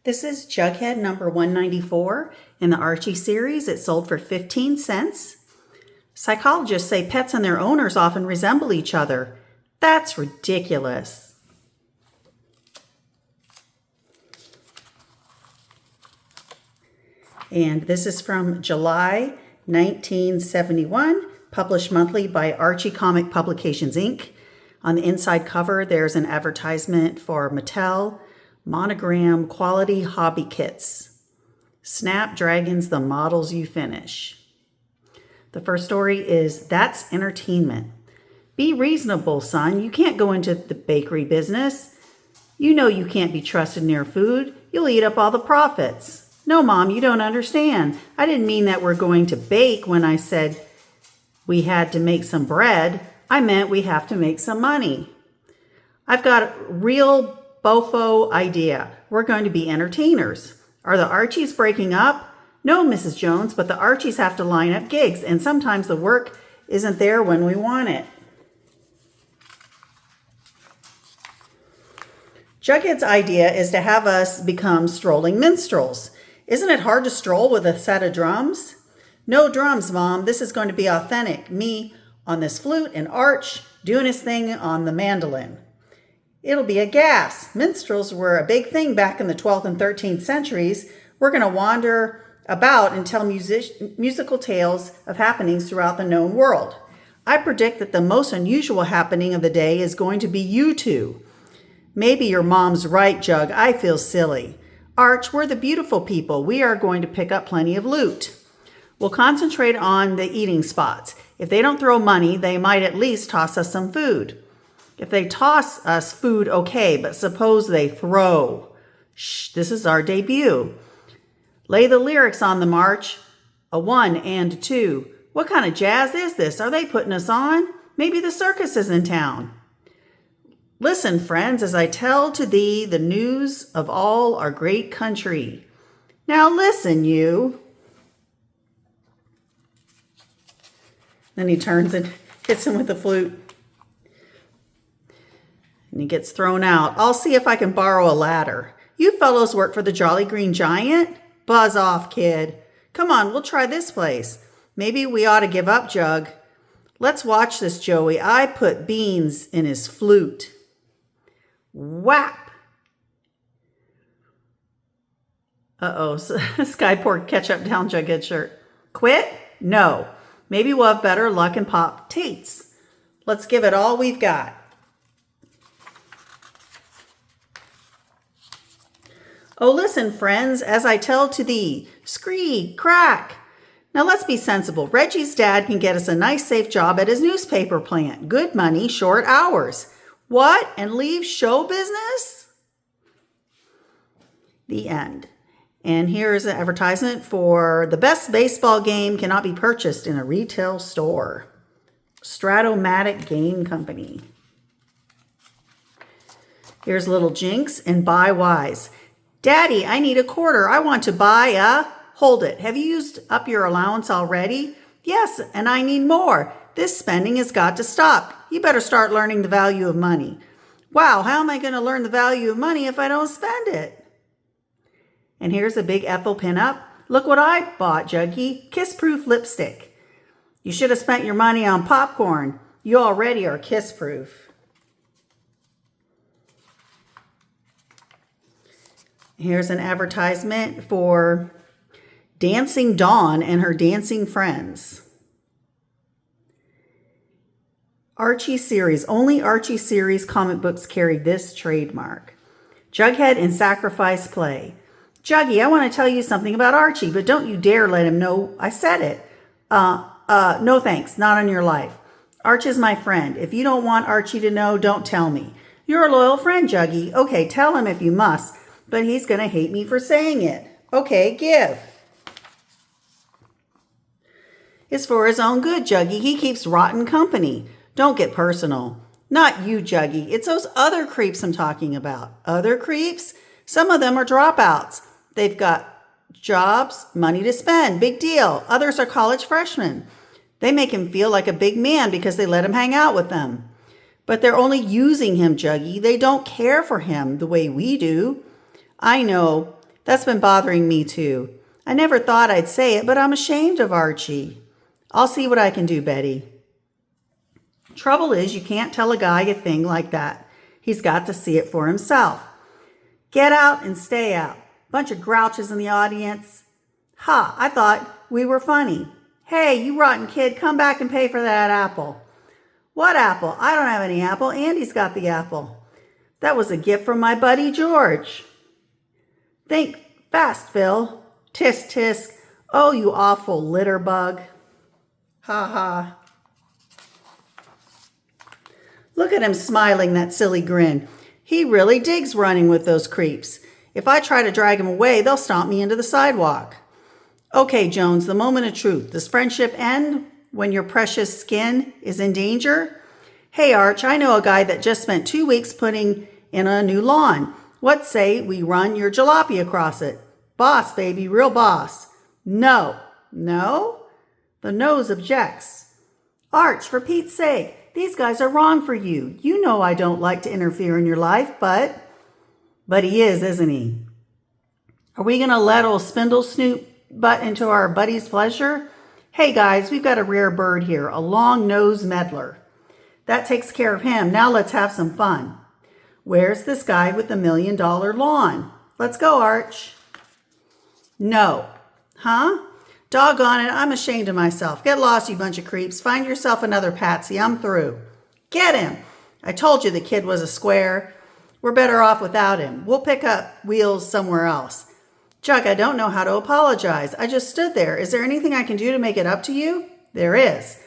This is Jughead number 194 in the Archie series. It sold for 15 cents. Psychologists say pets and their owners often resemble each other. That's ridiculous. And this is from July 1971, published monthly by Archie Comic Publications, Inc. On the inside cover, there's an advertisement for Mattel Monogram Quality Hobby Kits. Snapdragons, the models you finish. The first story is That's Entertainment. Be reasonable, son. You can't go into the bakery business. You know you can't be trusted near food. You'll eat up all the profits. No, Mom, you don't understand. I didn't mean that we're going to bake when I said we had to make some bread. I meant we have to make some money. I've got a real bofo idea. We're going to be entertainers. Are the Archies breaking up? No, Mrs. Jones, but the Archies have to line up gigs, and sometimes the work isn't there when we want it. Jughead's idea is to have us become strolling minstrels. Isn't it hard to stroll with a set of drums? No drums, Mom. This is going to be authentic. Me on this flute and Arch doing his thing on the mandolin. It'll be a gas. Minstrels were a big thing back in the 12th and 13th centuries. We're going to wander about and tell musical tales of happenings throughout the known world. I predict that the most unusual happening of the day is going to be you two. Maybe your mom's right, Jug. I feel silly. Arch, we're the beautiful people. We are going to pick up plenty of loot. We'll concentrate on the eating spots. If they don't throw money, they might at least toss us some food. If they toss us food, okay, but suppose they throw. Shh, this is our debut. Lay the lyrics on the march. A 1 and a 2. What kind of jazz is this? Are they putting us on? Maybe the circus is in town. Listen, friends, as I tell to thee the news of all our great country. Now listen, you. Then he turns and hits him with the flute. And he gets thrown out. I'll see if I can borrow a ladder. You fellows work for the Jolly Green Giant? Buzz off, kid. Come on, we'll try this place. Maybe we ought to give up, Jug. Let's watch this, Joey. I put beans in his flute. Whap! Uh-oh, so this guy poured ketchup down Jughead's shirt. Quit? No. Maybe we'll have better luck and pop tates. Let's give it all we've got. Oh, listen, friends, as I tell to thee, scree, crack. Now let's be sensible. Reggie's dad can get us a nice, safe job at his newspaper plant. Good money, short hours. What? And leave show business? The end. And here is an advertisement for the best baseball game cannot be purchased in a retail store. Stratomatic Game Company. Here's Little Jinx and Buy Wise. Daddy, I need a quarter. I want to buy a... Hold it. Have you used up your allowance already? Yes, and I need more. This spending has got to stop. You better start learning the value of money. Wow, how am I going to learn the value of money if I don't spend it? And here's a big Ethel pinup. Look what I bought, Juggy. Kiss-proof lipstick. You should have spent your money on popcorn. You already are kiss-proof. Here's an advertisement for Dancing Dawn and her dancing friends. Archie series. Only Archie series comic books carry this trademark. Jughead and Sacrifice Play. Juggy, I want to tell you something about Archie, but don't you dare let him know I said it. No thanks, not on your life. Arch is my friend. If you don't want Archie to know, don't tell me. You're a loyal friend, Juggy. Okay, tell him if you must, but he's going to hate me for saying it. Okay, give. It's for his own good, Juggy. He keeps rotten company. Don't get personal. Not you, Juggy. It's those other creeps I'm talking about. Other creeps? Some of them are dropouts. They've got jobs, money to spend. Big deal. Others are college freshmen. They make him feel like a big man because they let him hang out with them. But they're only using him, Juggy. They don't care for him the way we do. I know. That's been bothering me too. I never thought I'd say it, but I'm ashamed of Archie. I'll see what I can do, Betty. Trouble is, you can't tell a guy a thing like that. He's got to see it for himself. Get out and stay out. Bunch of grouches in the audience. Ha, I thought we were funny. Hey, you rotten kid, come back and pay for that apple. What apple? I don't have any apple. Andy's got the apple. That was a gift from my buddy George. Think fast, Phil. Tisk, tisk. Oh, you awful litter bug. Ha ha. Look at him smiling, that silly grin. He really digs running with those creeps. If I try to drag him away, they'll stomp me into the sidewalk. Okay, Jones, the moment of truth. Does friendship end when your precious skin is in danger? Hey, Arch, I know a guy that just spent 2 weeks putting in a new lawn. What say we run your jalopy across it? Boss, baby, real boss. No. No? The nose objects. Arch, for Pete's sake, these guys are wrong for you. You know I don't like to interfere in your life, but he is, isn't he? Are we going to let old Spindle snoop butt into our buddy's pleasure? Hey guys, we've got a rare bird here, a long-nosed meddler. That takes care of him. Now let's have some fun. Where's this guy with the $1 million lawn? Let's go, Arch. No. Huh? Doggone it, I'm ashamed of myself. Get lost, you bunch of creeps. Find yourself another patsy. I'm through. Get him. I told you the kid was a square. We're better off without him. We'll pick up wheels somewhere else. Jug, I don't know how to apologize. I just stood there. Is there anything I can do to make it up to you? There is.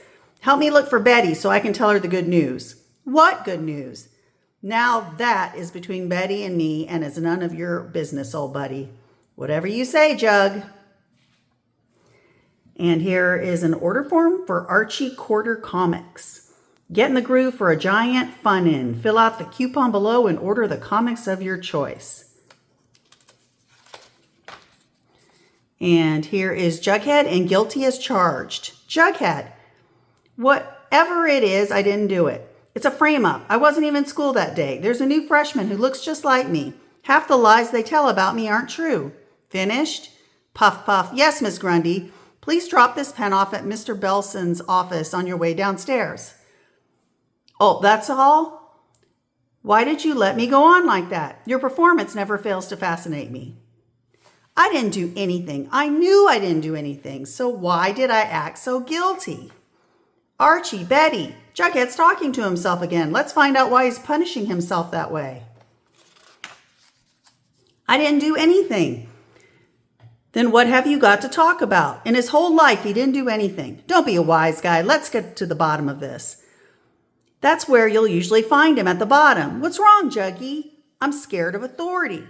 Help me look for Betty so I can tell her the good news. What good news? Now that is between Betty and me and is none of your business, old buddy. Whatever you say, Jug. And here is an order form for Archie Quarter Comics. Get in the groove for a giant fun-in. Fill out the coupon below and order the comics of your choice. And here is Jughead and Guilty as Charged. Jughead, whatever it is, I didn't do it. It's a frame-up. I wasn't even in school that day. There's a new freshman who looks just like me. Half the lies they tell about me aren't true. Finished? Puff, puff. Yes, Miss Grundy. Please drop this pen off at Mr. Belson's office on your way downstairs. Oh, that's all? Why did you let me go on like that? Your performance never fails to fascinate me. I didn't do anything. I knew I didn't do anything. So why did I act so guilty? Archie, Betty, Jughead's talking to himself again. Let's find out why he's punishing himself that way. I didn't do anything. Then what have you got to talk about? In his whole life, he didn't do anything. Don't be a wise guy. Let's get to the bottom of this. That's where you'll usually find him, at the bottom. What's wrong, Juggy? I'm scared of authority.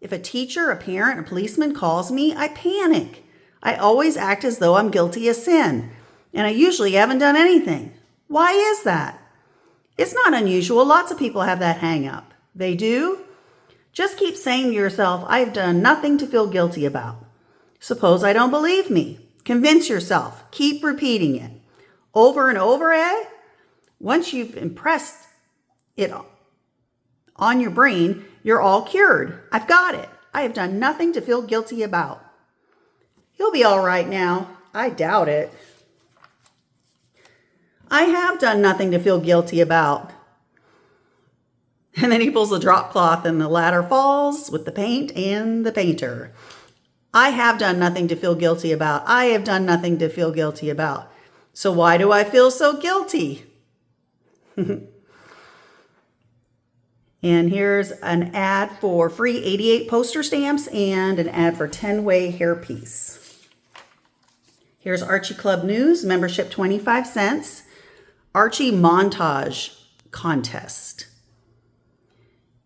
If a teacher, a parent, a policeman calls me, I panic. I always act as though I'm guilty of sin, and I usually haven't done anything. Why is that? It's not unusual. Lots of people have that hang up. They do? Just keep saying to yourself, I've done nothing to feel guilty about. Suppose I don't believe me. Convince yourself. Keep repeating it. Over and over, eh? Once you've impressed it on your brain, you're all cured. I've got it. I have done nothing to feel guilty about. He'll be all right now. I doubt it. I have done nothing to feel guilty about. And then he pulls the drop cloth and the ladder falls with the paint and the painter. I have done nothing to feel guilty about. I have done nothing to feel guilty about. So why do I feel so guilty? And here's an ad for free 88 poster stamps and an ad for 10-way hairpiece. Here's Archie Club News, membership 25 cents. Archie Montage Contest.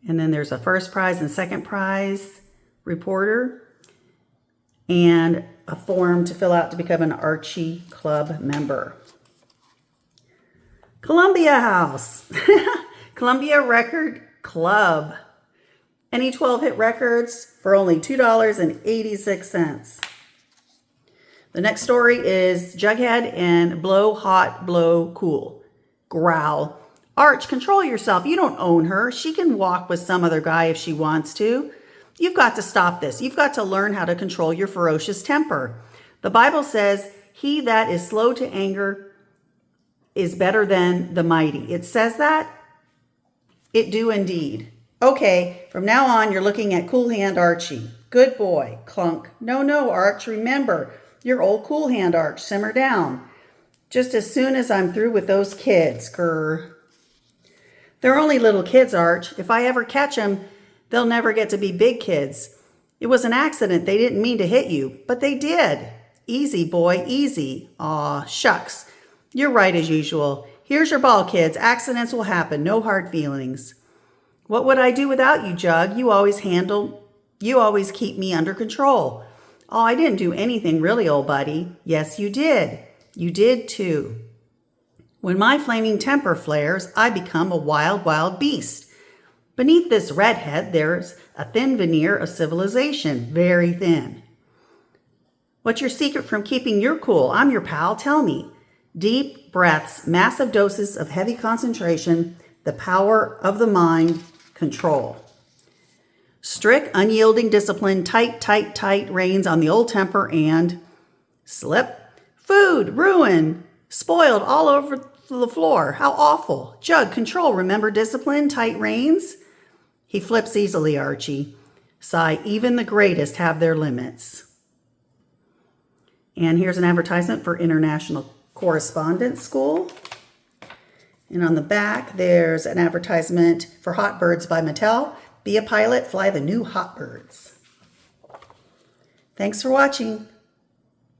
And then there's a first prize and second prize reporter and a form to fill out to become an Archie Club member. Columbia House. Columbia Record Club. Any 12-hit records for only $2.86. The next story is Jughead and Blow Hot, Blow Cool. Growl. Arch, control yourself. You don't own her. She can walk with some other guy if she wants to. You've got to stop this. You've got to learn how to control your ferocious temper. The Bible says, he that is slow to anger is better than the mighty. It says that? It do indeed. Okay, from now on, you're looking at Cool Hand Archie. Good boy. Clunk. No, Arch. Remember, your old Cool Hand Arch. Simmer down. Just as soon as I'm through with those kids. Grr. They're only little kids, Arch. If I ever catch them, they'll never get to be big kids. It was an accident. They didn't mean to hit you, but they did. Easy, boy, easy. Aw, shucks. You're right as usual. Here's your ball, kids. Accidents will happen. No hard feelings. What would I do without you, Jug? You always keep me under control. Oh, I didn't do anything really, old buddy. Yes, you did. You did too. When my flaming temper flares, I become a wild, wild beast. Beneath this red head, there's a thin veneer of civilization, very thin. What's your secret from keeping your cool? I'm your pal, tell me. Deep breaths, massive doses of heavy concentration, the power of the mind, control. Strict, unyielding discipline, tight reins on the old temper, and slip. Food, ruin, spoiled all over the floor. How awful. Jug, control, remember discipline, tight reins? He flips easily, Archie. Sigh, even the greatest have their limits. And here's an advertisement for International Correspondence School. And on the back, there's an advertisement for Hot Birds by Mattel. Be a pilot, fly the new Hot Birds. Thanks for watching.